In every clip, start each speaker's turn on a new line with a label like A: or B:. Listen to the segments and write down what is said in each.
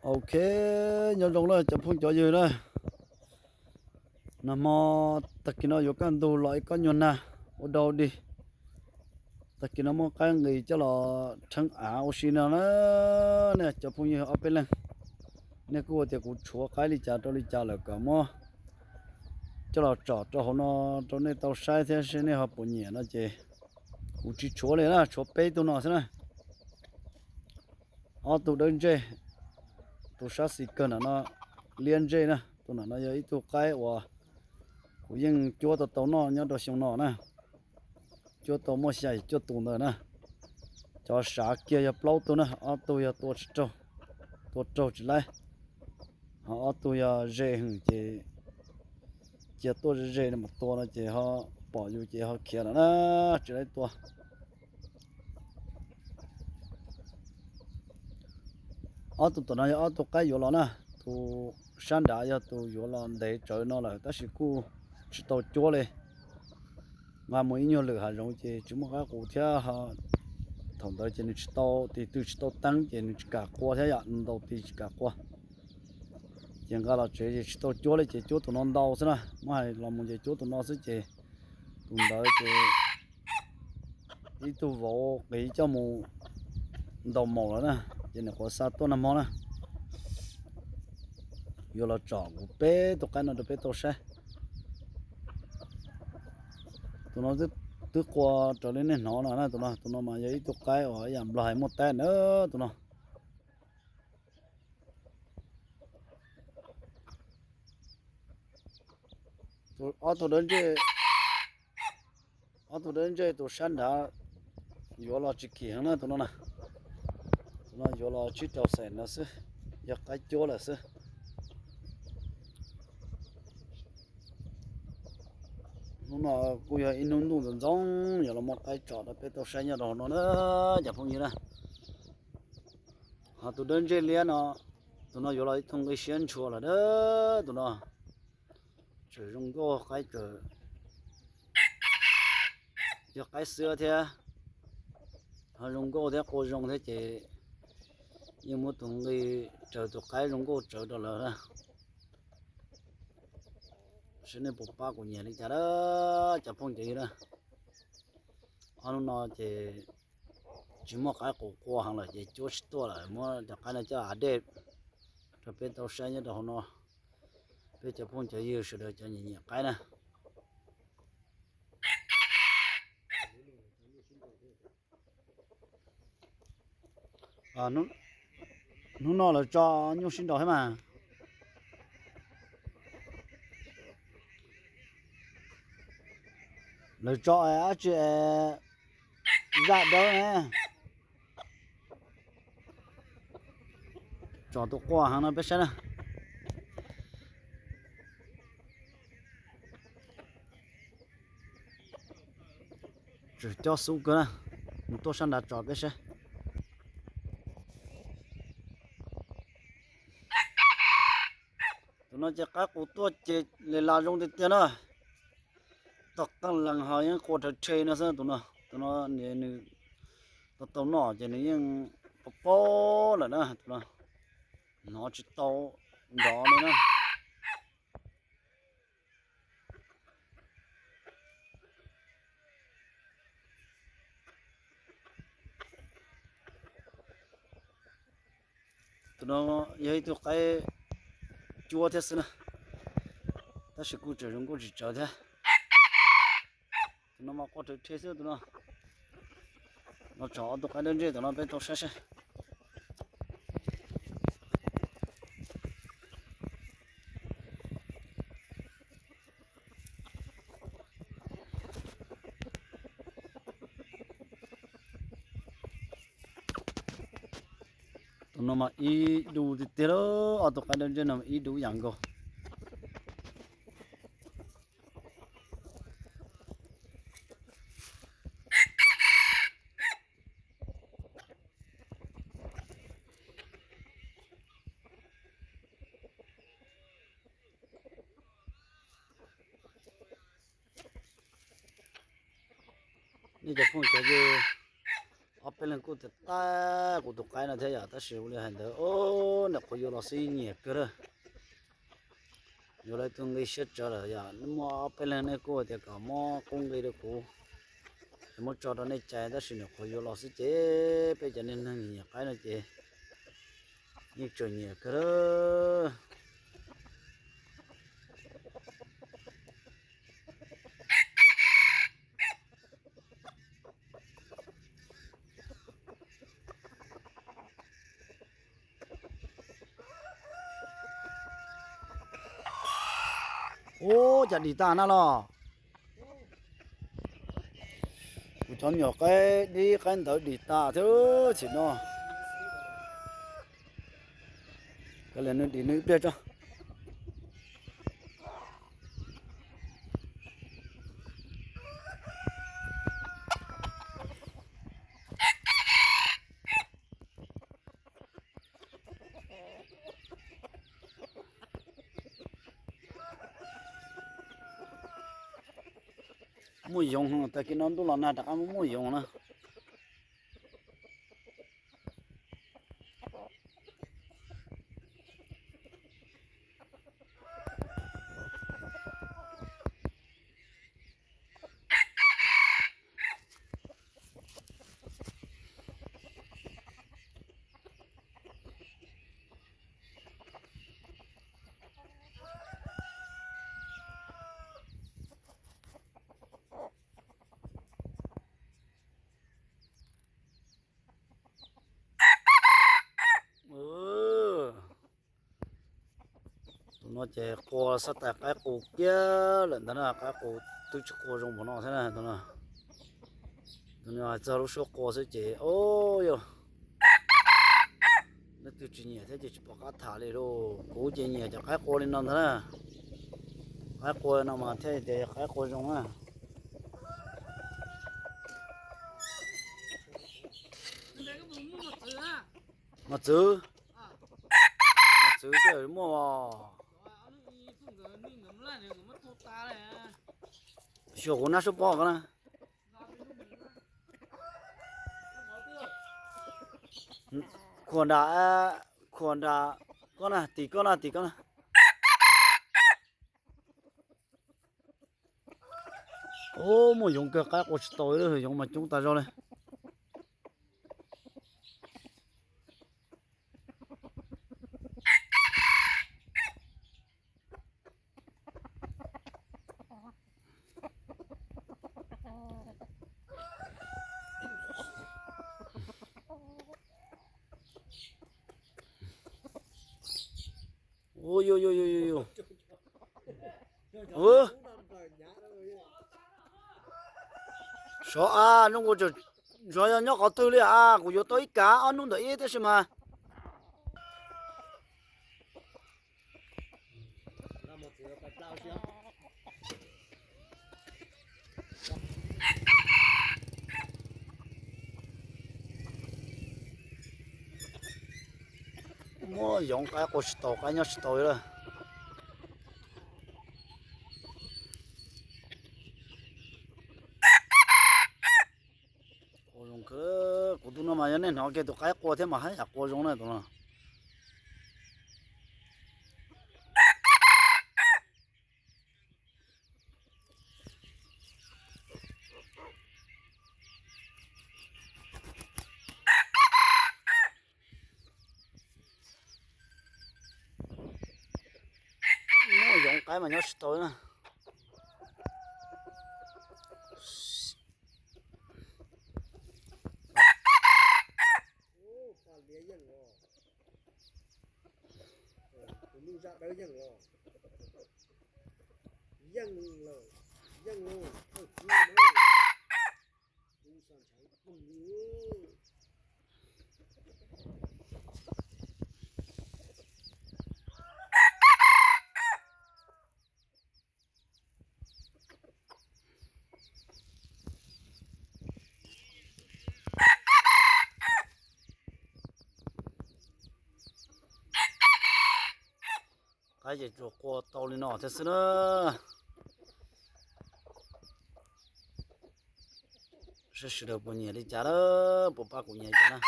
A: OK, nhớ rong là chụp phong cho dư đó. Nằm mò tất cả nó vô căn đồ loại con nhon na, ở đâu đi. Tất cả nó mò cái người cho là trắng áo xí nào đó nè chụp phong như ở bên lên. Nè cô thì cô chúa cái đi cha là cả mò. Cho là trọ cho họ nó cho nên tao sai thế xin này họ bổ nhẹ nó chứ. Cô chỉ chúa này là chúa bé tụi nó thế này. Ở tụi đơn chơi. Tụi sát xí cần nó liên chơi nè, tụi nó giờ tụi cái và cũng những chúa tụi nó nhớ đồ xong nó nè, chúa tụi mua xài chúa tụi nó nè, cho sát kia giờ lâu tụi nó, ở tụi giờ tụi trâu chỉ lại, họ tụi giờ rẻ hơn chỉ tụi rẻ mà tụi nó chỉ họ bỏ vô chỉ họ kia nó nè, chỉ lại tụi ở tụi nó ở tụi cái vô lo nè, tụi sáng đã giờ tụi vô lo để chơi nó là tất nhiên cô chỉ tụi chúa này mà mỗi nhiều lửa hàng giống chứ chúng mà cụ thể họ thằng đó chỉ chỉ tụi thì tụi chỉ tụi tăng chỉ cả qua thế ạ đầu thì cả qua chẳng qua là chỉ tụi chúa này chỉ chúa tụi nó đau thế nào mà là một chỉ chúa tụi nó sẽ chỉ tụi đó chỉ ít tụi vô cái cho một đầu màu nữa nè chỉ là có sao tôi nằm mò nè vô là chọn một bé tụi cái nó được bé tụi xe tụi nó tức qua trở lên này nó là tụi nó mà giấy tụi cái ở giảm lại một tay nữa tụi nó tụi đến chơi tụi săn đã vô là chỉ kia nữa tụi nó nè tụi nó vô là chỉ cho xe nó chứ giờ cái chỗ là chứ nó cô giờ in nung dần giống giờ là một cái trò đó tao xây nhà đó nó nữa chả phong như này họ tụi đơn chơi liền nó tụi nó vô lại thông cái xuyên chùa là đó tụi nó chỉ dùng cái giờ cái xưa thế họ dùng thế cô dùng thế chỉ nhưng mà tụi người chờ tụi cái dùng chờ đó là xin nên bộ ba của nhà đi chả đó chả phong gì đó anh nó chỉ một cái cổ hàng là chỉ chỗ to là mua cái này cho đẹp rồi bên tàu xe như đó nó bên chả phong chỉ yêu sự đời cho nhẹ cái này nó là cho nhung sinh đỏ mà lời cho á chị dạ đâu nè cho tôi qua hàng nó biết sao nè chỉ cho số cơ nè tôi sang đặt cho biết sao tụi nó chỉ các cụ tôi chỉ là dùng tiền nữa tóc tăng lần họ những cô thật chơi nó sao tụi nó nên tụi nó chỉ những bố là nữa tụi nó chỉ tao đó nữa tụi nó vậy tụi cái chua thế nữa ta sẽ cố chỉ dùng cố chỉ chờ thế nó mà có thể thế chứ tụi nó chó tụi cái đơn chơi tụi nó bên tao xe tụi nó mà ít đủ thì thế đó ở tụi cái đơn chơi nó ít đủ dạng goนี่จะพูดจะ เอาไปเล่นกูจะตากูตกไกนะเทียตาสิวเลยหันเด้อโอ้เนี่ยกูอยู่ละสิเนี่ยกระอยู่เลยตึงไอ้เช็ดจ้าเลยอย่านี่มัวเอาไปเล่นเนี่ยกูเด็กก็มัวคงไอ้เด็กกูมัวจอดในใจตาสิเนี่ยกูอยู่ละสิเจ๊ไปจะเนี่ยนั่งเนี่ยไกนะเจ๊นี่จนเนี่ยกระโอ้จะดีตาน่ะล่ะกูทำอยู่cái đi cái đầu đi ta thứ chỉ nó cái này nó đi nước biết cho mua dùng ta cái nó đủ là nát đã mua dùng nữa nó chỉ qua sát tại cái cổ kia lần đó là cái cổ tôi chỉ qua trong nó thế này đó là giờ lúc sau qua sẽ chỉ ôi yo nó tôi chỉ nhẹ thế chỉ bỏ cái thả đi rồi cổ chỉ nhẹ cho cái qua lên nó thế này cái qua nó mà thế thì cái qua trong á mà chứ chơi mua sổ nó số bỏ cái này con đã con này tí con này ô một dùng cái của tôi đó dùng mà chúng ta cho này ôi ôi ôi ôi ôi sợ nó có rồi nó có tư liệu của yo tôi cả anh nó đấy thế mà mua dùng cái của store cái nhớ store rồi của dùng cái của tụi nó mà nên nó cái tụi cái của thế mà hay là của dùng này tụi nó dùng cái mà nhớ store nè cái gì cho qua tàu lên nọ thế nữa 是的不年的家了不把过年家呢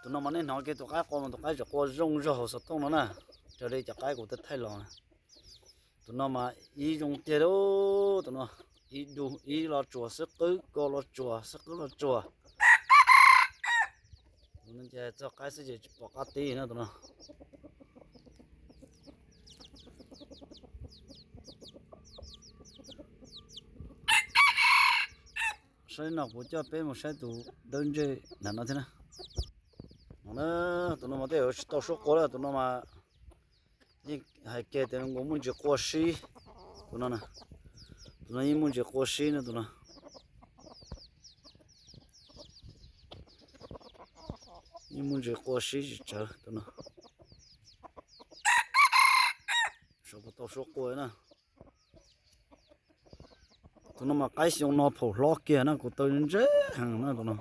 A: 都那么那哪给都该过嘛都该就过容热好是动了呢这里就该过得太冷了都那么一种点咯都那一度一了做是个了做是个了做我们家这开始就把它地那都那所以呢我叫别么晒都等着难那天呢那都那么得到说过了都那么你还给的我们就过时都那呢都那我们就过时呢都那我们就过时就走都那说不到说过呢都那么该用那跑老给那个都人这那都那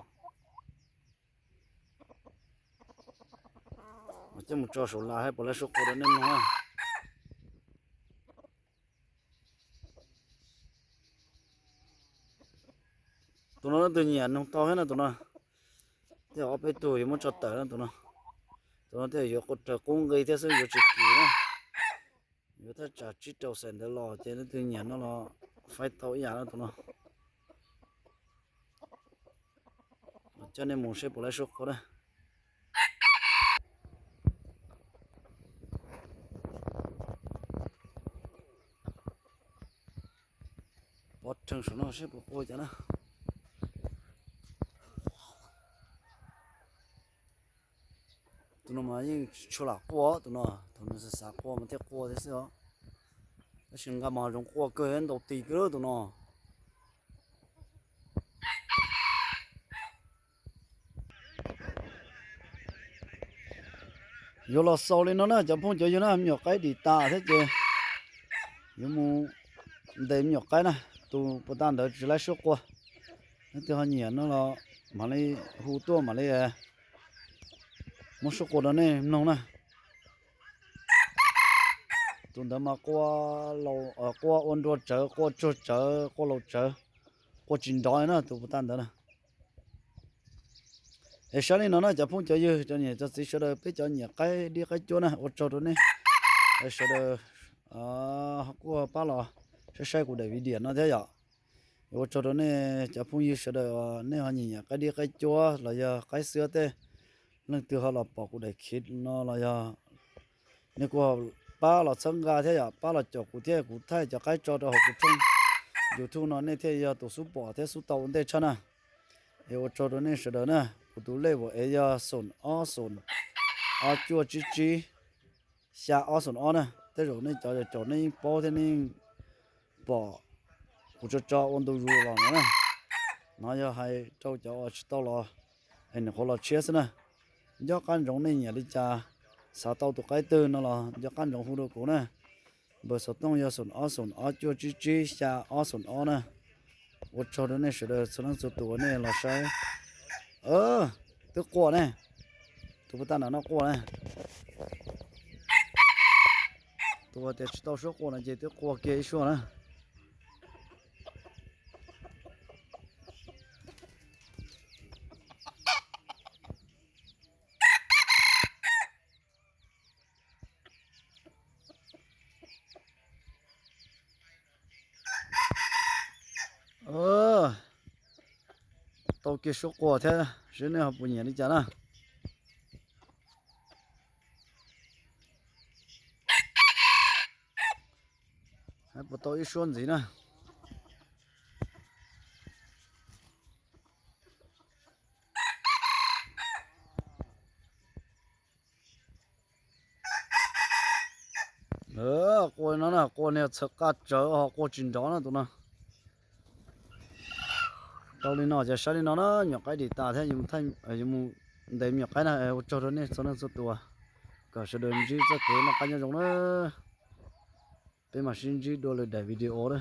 A: 我这么着手拉还不来说过的那种啊都那对年弄到那都那这我被对么着得那都那都那这有个这工个这是有自己呢有他只知道成的咯这那对年那咯phải tao ya nó tụi nó cho nên muốn sẽ bỏ lại số của đây bỏ chân số nó sẽ bỏ qua cho nó tụi nó mà những chỗ là qua tụi nó sẽ xả qua mà theo qua thế sao cái sinh cái mà dùng qua cơ hơn đầu tiên cái đó tụi nó vô là sau lên nó nè chấm phong cho nó nhọc cái đi ta thế chứ nhưng mà để nhọc cái nè tụ bắt tan đỡ chỉ lấy số qua nó tiêu hàng nhiều nó là mà lấy hú tua mà lấy một số qua đó nè nông nè tụ đó mà qua lầu qua ôn đua chợ qua chỗ chợ qua lầu chợ qua chín đói nữa tụ bắt tan đỡ nè để sáng nay nó chấm phong cho như cho nhiều cho xí được biết cho nhiều cái đi cái chỗ nè ở chỗ đó nè để sẽ được qua ba lò sẽ sai của đại video nó thế vậy ở chỗ đó nè chấm phong như sẽ được nè họ nhìn cái đi cái chỗ là giờ cái xưa thế nên từ họ là bỏ của đại khít nó là giờ nè qua ba lò sân ga thế vậy ba lò chỗ của thế của thay cho cái chỗ đó họ của chung YouTube nó nè thế giờ tổ số bỏ thế số tàu đây cho nè ở chỗ đó nè sẽ được nè tụ lệ bộ ấy sồn chua chi xa sồn nè thế rồi nên cho nên bỏ thế nên bỏ của cho ôn đồ rồi vào nữa nè nó giờ hay cho tao lo anh họ lo chia nè do căn giống này nhà đi cha sao tao tụ cái tư nó là do căn giống khu đồ cũ nè bữa sau tông giờ sồn chua chi xa sồn nè ở chỗ đó này sẽ được số lượng số tuổi này là sai tôi qua này tôi bắt nó qua này tôi để tao số qua này chỉ tôi qua kia số này tao kia số qua thế chứ này học bùn nhẹ đi chả nè hay bắt tao ít xuân gì nè coi nó nè coi này thật cá chở họ coi chín đó nè tụi nó tao đi nó giờ sáng đi nó nhọc cái đi ta thế nhưng thay nhưng để nhọc cái này cho nó này cho nó rất tua cả sự đơn chỉ cho cái nó cái nhau giống nó bên mà xin chỉ đôi lời đại video đó